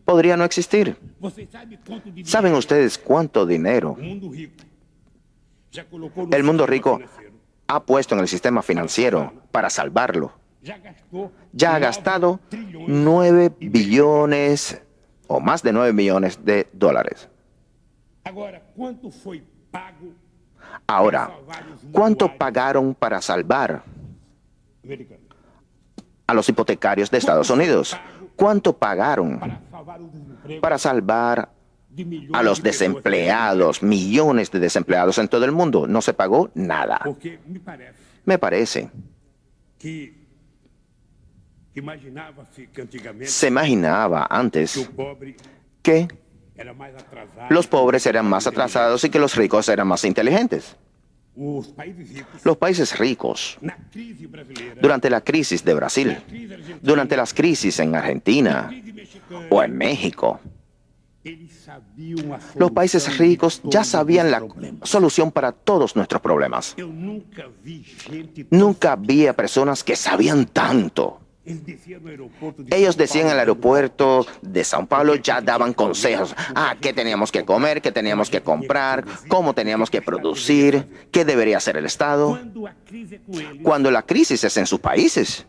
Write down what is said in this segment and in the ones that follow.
podría no existir. ¿Saben ustedes cuánto dinero el mundo rico ha puesto en el sistema financiero para salvarlo? Ya ha gastado 9 billones o más de 9 millones de dólares. Ahora, ¿cuánto pagaron para salvar a los hipotecarios de Estados Unidos? ¿Cuánto pagaron para salvar a los desempleados, millones de desempleados en todo el mundo? No se pagó nada. Me parece. Se imaginaba antes que los pobres eran más atrasados y que los ricos eran más inteligentes. Los países ricos, durante la crisis de Brasil, durante las crisis en Argentina o en México, los países ricos ya sabían la solución para todos nuestros problemas. Nunca vi a personas que sabían tanto. Ellos decían en el aeropuerto de São Paulo, ya daban consejos. ¿Qué teníamos que comer? ¿Qué teníamos que comprar? ¿Cómo teníamos que producir? ¿Qué debería hacer el Estado? Cuando la crisis es en sus países,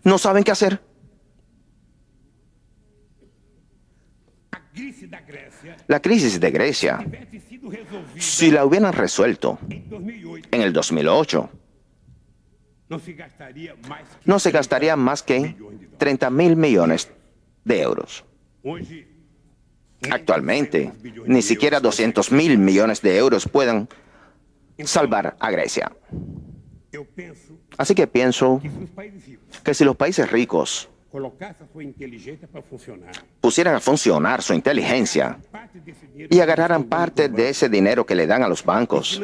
no saben qué hacer. La crisis de Grecia, si la hubieran resuelto en el 2008, no se gastaría más que 30.000 millones de euros. Actualmente, ni siquiera 200.000 millones de euros pueden salvar a Grecia. Así que pienso que si los países ricos pusieran a funcionar su inteligencia y agarraran parte de ese dinero que le dan a los bancos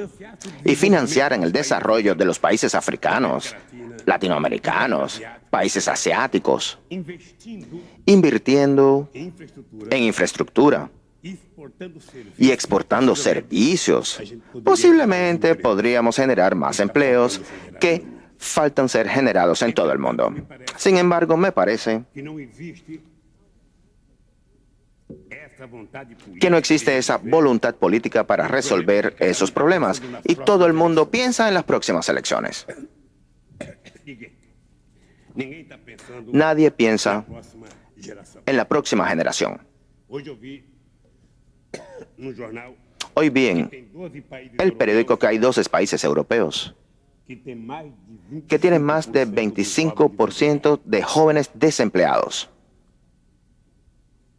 y financiaran el desarrollo de los países africanos, latinoamericanos, países asiáticos, invirtiendo en infraestructura y exportando servicios, posiblemente podríamos generar más empleos que faltan ser generados en todo el mundo. Sin embargo, me parece que no existe esa voluntad política para resolver esos problemas y todo el mundo piensa en las próximas elecciones. Nadie piensa en la próxima generación. Hoy vi en el periódico que hay 12 países europeos que tienen más de 25% de jóvenes desempleados.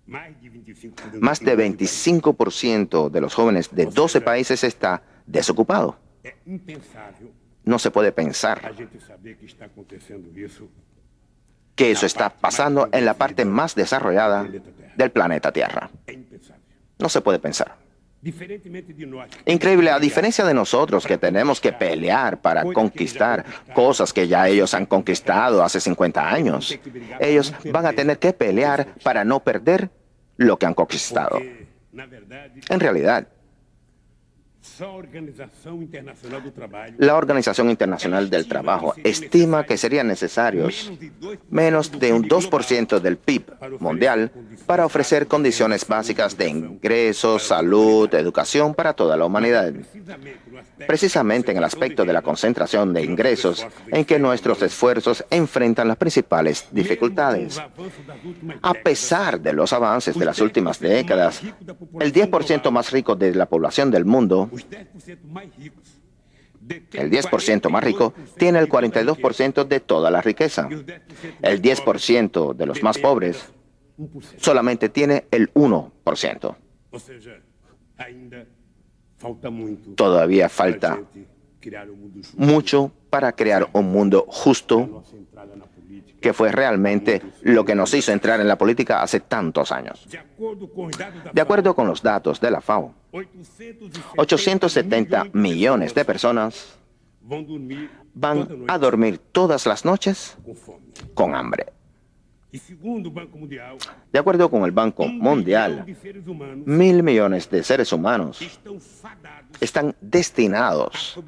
Más de 25% de los jóvenes de 12 países está desocupado. No se puede pensar que eso está pasando en la parte más desarrollada del planeta Tierra. No se puede pensar. Increíble, a diferencia de nosotros que tenemos que pelear para conquistar cosas que ya ellos han conquistado hace 50 años, ellos van a tener que pelear para no perder lo que han conquistado. En realidad, la Organización Internacional del Trabajo estima que serían necesarios menos de un 2% del PIB mundial para ofrecer condiciones básicas de ingresos, salud, educación para toda la humanidad. Precisamente en el aspecto de la concentración de ingresos en que nuestros esfuerzos enfrentan las principales dificultades. A pesar de los avances de las últimas décadas, el 10% más rico de la población del mundo, el 10% más rico, tiene el 42% de toda la riqueza. El 10% de los más pobres solamente tiene el 1%. Todavía falta mucho para crear un mundo justo, que fue realmente lo que nos hizo entrar en la política hace tantos años. De acuerdo con los datos de la FAO, 870 millones de personas van a dormir todas las noches con hambre. De acuerdo con el Banco Mundial, 1.000 millones de seres humanos están destinados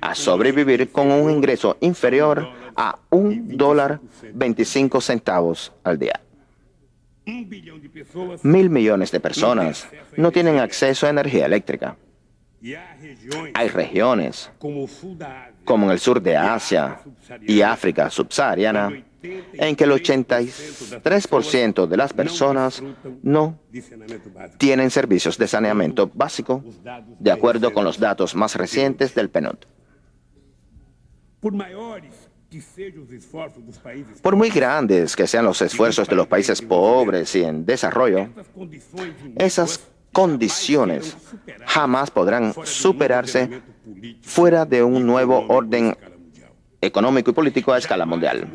a sobrevivir con un ingreso inferior a $1.25 al día. 1.000 millones de personas no tienen acceso a energía eléctrica. Hay regiones, como en el sur de Asia y África subsahariana, en que el 83% de las personas no tienen servicios de saneamiento básico, de acuerdo con los datos más recientes del PNUD. Por muy grandes que sean los esfuerzos de los países pobres y en desarrollo, esas condiciones jamás podrán superarse fuera de un nuevo orden económico y político a escala mundial.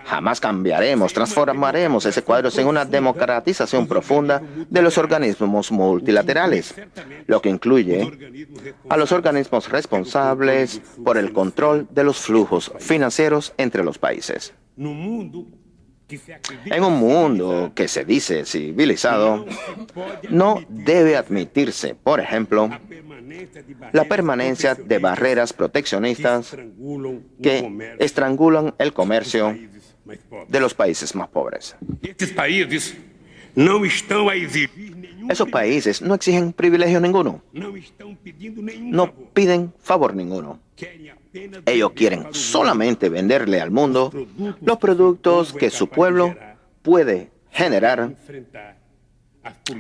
Jamás cambiaremos, transformaremos ese cuadro sin una democratización profunda de los organismos multilaterales, lo que incluye a los organismos responsables por el control de los flujos financieros entre los países. En un mundo que se dice civilizado, no debe admitirse, por ejemplo, la permanencia de barreras proteccionistas que estrangulan el comercio de los países más pobres. Esos países no exigen privilegio ninguno, no piden favor ninguno. Ellos quieren solamente venderle al mundo los productos que su pueblo puede generar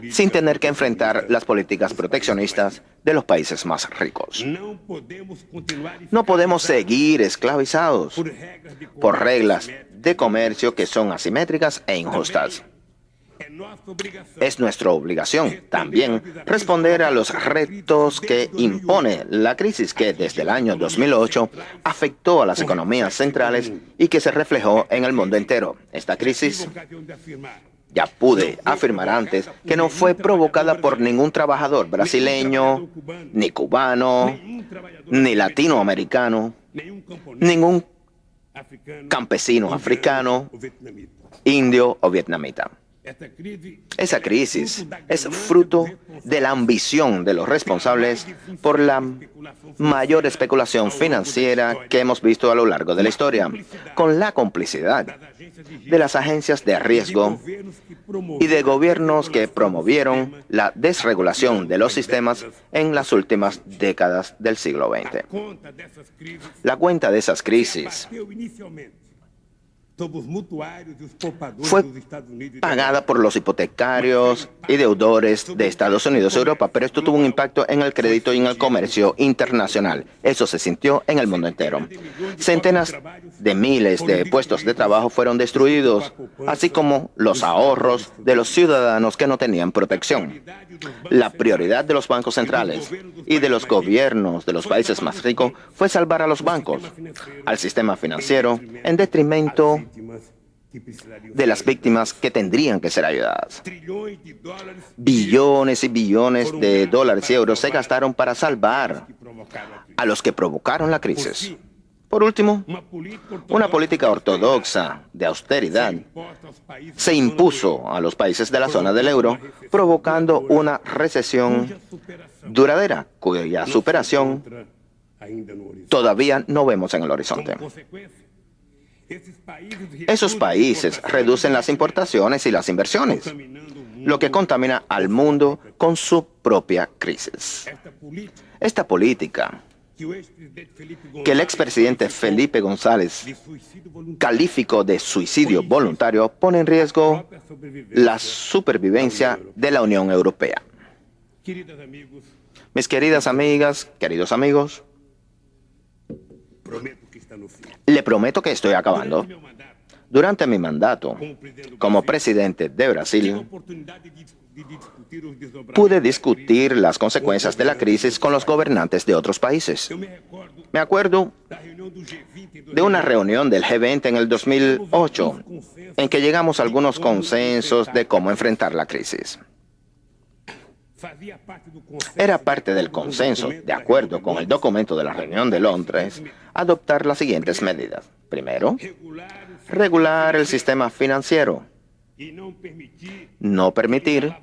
sin tener que enfrentar las políticas proteccionistas de los países más ricos. No podemos seguir esclavizados por reglas de comercio que son asimétricas e injustas. Es nuestra obligación también responder a los retos que impone la crisis que desde el año 2008 afectó a las economías centrales y que se reflejó en el mundo entero. Esta crisis, ya pude afirmar antes, que no fue provocada por ningún trabajador brasileño, ni cubano, ni latinoamericano, ningún campesino africano, indio o vietnamita. Esa crisis es fruto de la ambición de los responsables por la mayor especulación financiera que hemos visto a lo largo de la historia, con la complicidad de las agencias de riesgo y de gobiernos que promovieron la desregulación de los sistemas en las últimas décadas del siglo XX. La cuenta de esas crisis fue pagada por los hipotecarios y deudores de Estados Unidos y Europa, pero esto tuvo un impacto en el crédito y en el comercio internacional. Eso se sintió en el mundo entero. Centenas de miles de puestos de trabajo fueron destruidos, así como los ahorros de los ciudadanos que no tenían protección. La prioridad de los bancos centrales y de los gobiernos de los países más ricos fue salvar a los bancos, al sistema financiero, en detrimento de las víctimas que tendrían que ser ayudadas. Billones y billones de dólares y euros se gastaron para salvar a los que provocaron la crisis. Por último, una política ortodoxa de austeridad se impuso a los países de la zona del euro, provocando una recesión duradera, cuya superación todavía no vemos en el horizonte. Esos países reducen las importaciones y las inversiones, lo que contamina al mundo con su propia crisis. Esta política, que el expresidente Felipe González calificó de suicidio voluntario, pone en riesgo la supervivencia de la Unión Europea. Mis queridas amigas, queridos amigos, le prometo que estoy acabando. Durante mi mandato como presidente de Brasil, pude discutir las consecuencias de la crisis con los gobernantes de otros países. Me acuerdo de una reunión del G20 en el 2008, en que llegamos a algunos consensos de cómo enfrentar la crisis. Era parte del consenso, de acuerdo con el documento de la reunión de Londres, adoptar las siguientes medidas. Primero, regular el sistema financiero, no permitir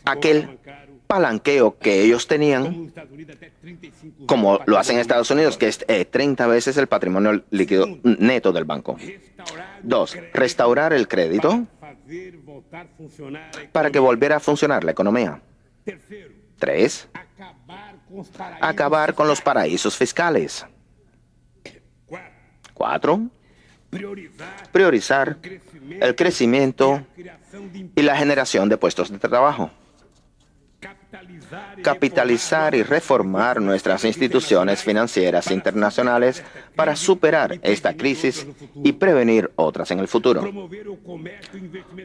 aquel palanqueo que ellos tenían, como lo hacen en Estados Unidos, que es 30 veces el patrimonio líquido neto del banco. 2. Restaurar el crédito para que volviera a funcionar la economía. 3. Acabar con los paraísos fiscales. 4. Priorizar el crecimiento y la generación de puestos de trabajo. Capitalizar y reformar nuestras instituciones financieras internacionales para superar esta crisis y prevenir otras en el futuro.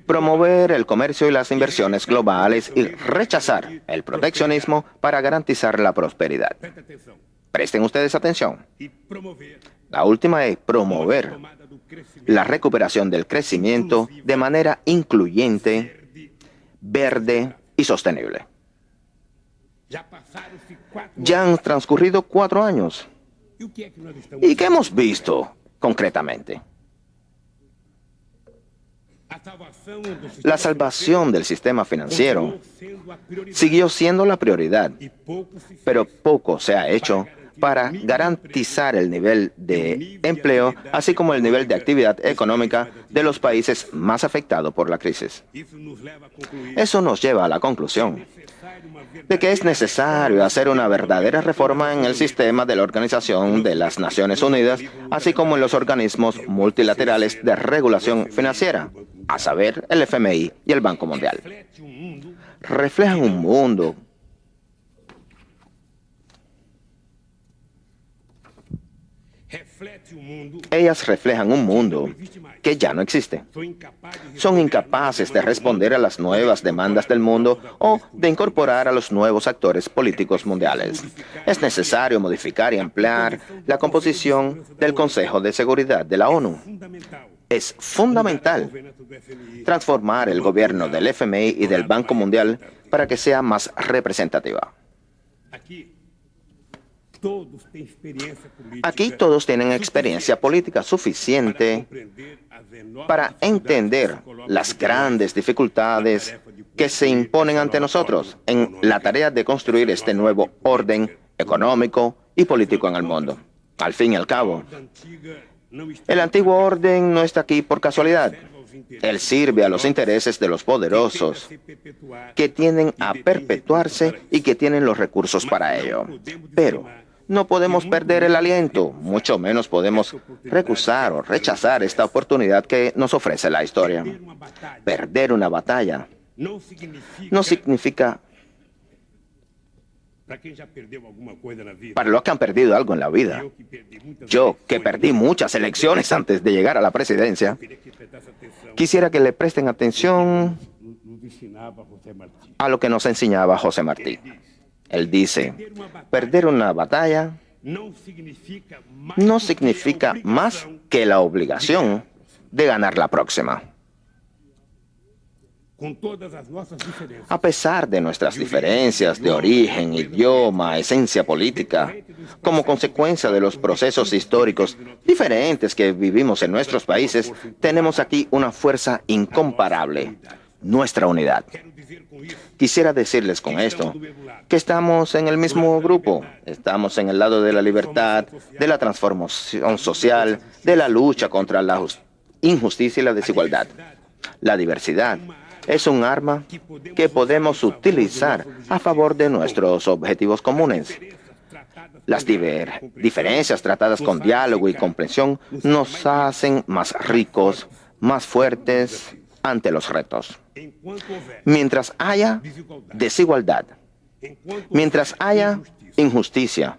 Promover el comercio y las inversiones globales y rechazar el proteccionismo para garantizar la prosperidad. Presten ustedes atención. La última es promover la recuperación del crecimiento de manera incluyente, verde y sostenible. Ya han transcurrido 4 años. ¿Y qué hemos visto concretamente? La salvación del sistema financiero siguió siendo la prioridad, pero poco se ha hecho para garantizar el nivel de empleo, así como el nivel de actividad económica de los países más afectados por la crisis. Eso nos lleva a la conclusión de que es necesario hacer una verdadera reforma en el sistema de la Organización de las Naciones Unidas, así como en los organismos multilaterales de regulación financiera, a saber, el FMI y el Banco Mundial. Reflejan un mundo Ellas reflejan un mundo que ya no existe. Son incapaces de responder a las nuevas demandas del mundo o de incorporar a los nuevos actores políticos mundiales. Es necesario modificar y ampliar la composición del Consejo de Seguridad de la ONU. Es fundamental transformar el gobierno del FMI y del Banco Mundial para que sea más representativa. Aquí todos tienen experiencia política suficiente para entender las grandes dificultades que se imponen ante nosotros en la tarea de construir este nuevo orden económico y político en el mundo. Al fin y al cabo, el antiguo orden no está aquí por casualidad. Él sirve a los intereses de los poderosos, que tienden a perpetuarse y que tienen los recursos para ello. Pero no podemos perder el aliento, mucho menos podemos recusar o rechazar esta oportunidad que nos ofrece la historia. Perder una batalla no significa, para los que han perdido algo en la vida, yo que perdí muchas elecciones antes de llegar a la presidencia, quisiera que le presten atención a lo que nos enseñaba José Martí. Él dice, perder una batalla no significa más que la obligación de ganar la próxima. A pesar de nuestras diferencias de origen, idioma, esencia política, como consecuencia de los procesos históricos diferentes que vivimos en nuestros países, tenemos aquí una fuerza incomparable, nuestra unidad. Quisiera decirles con esto que estamos en el mismo grupo, estamos en el lado de la libertad, de la transformación social, de la lucha contra la injusticia y la desigualdad. La diversidad es un arma que podemos utilizar a favor de nuestros objetivos comunes. Las diferencias tratadas con diálogo y comprensión nos hacen más ricos, más fuertes ante los retos. Mientras haya desigualdad, mientras haya injusticia,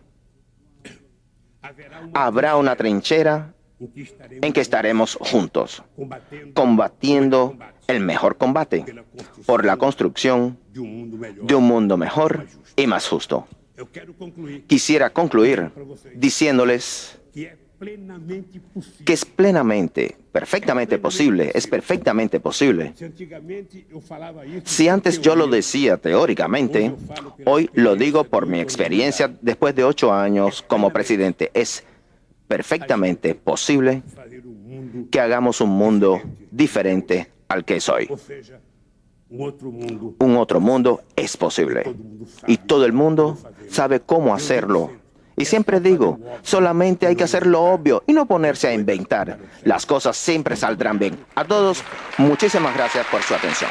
habrá una trinchera en que estaremos juntos, combatiendo el mejor combate por la construcción de un mundo mejor y más justo. Quisiera concluir diciéndoles que es perfectamente posible. Si antes yo lo decía teóricamente, hoy lo digo por mi experiencia después de 8 años como presidente. Es perfectamente posible que hagamos un mundo diferente al que es hoy. Un otro mundo es posible. Y todo el mundo sabe cómo hacerlo. Y siempre digo, solamente hay que hacer lo obvio y no ponerse a inventar. Las cosas siempre saldrán bien. A todos, muchísimas gracias por su atención.